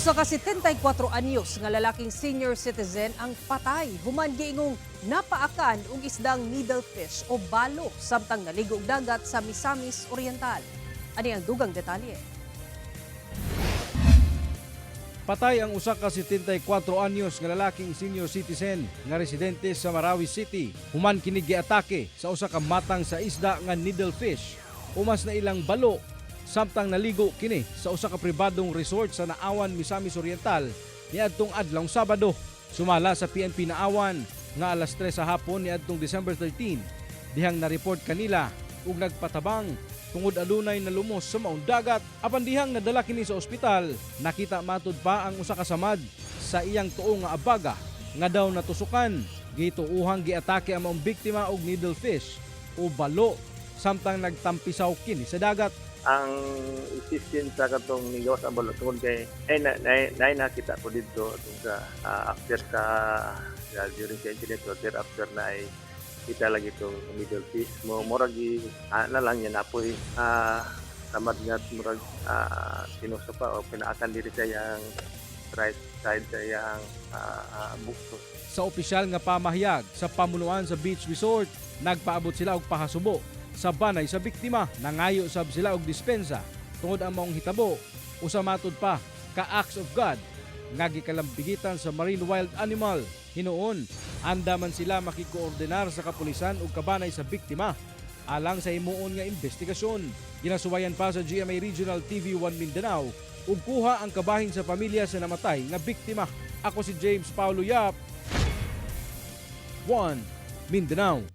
Usa ka 74 anyos nga lalaking senior citizen ang patay human giingong napaakan og isdang needlefish o balo samtang naligo og dagat sa Misamis Oriental. Ani ang dugang detalye. Patay ang usa ka 74 anyos nga lalaking senior citizen nga residente sa Marawi City human kini giatake sa usa ka matang sa isda nga needlefish umas na ilang balo samtang naligo kini sa usa ka pribadong resort sa Naawan, Misamis Oriental niadtong adlawng Sabado. Sumala sa PNP Naawan nga alas 3 sa hapon niadtong December 13 dihang na-report kanila ug nagpatabang tungod adunay nalumos sa maong dagat. Apan dihang nadala kini sa ospital, nakita matud pa ang usa ka samad sa iyang tuo nga abaga nga daw natusukan. Gituuhang giatake ang maong biktima og needlefish o balo samtang nagtampisaw kini sa dagat. Ang isisin sa katong nigawas ang balot tungod kay nakita ko dito sa after sa during the incident or thereafter na ay kita lagi itong middle fish mo moragi na lang yan apoy tamad nga murag sinuso pa o pinaakan diri sa yang right side sa yang bukto. Sa opisyal nga pamahayag sa pamunuan sa beach resort, nagpaabot sila og pahasubo sa banay sa biktima. Nangayo sab sila og dispensa tungod ang maong hitabo. Usa matud pa ka acts of God nga gikalambigitan sa marine wild animal. Hinuon, anda man sila makikoordinar sa kapulisan ug kabanay sa biktima alang sa himuon nga investigasyon. Ginasuwayan pa sa GMA Regional TV1 Mindanao ug kuha ang kabahin sa pamilya sa namatay nga biktima. Ako si James Paulo Yap, 1 Mindanao.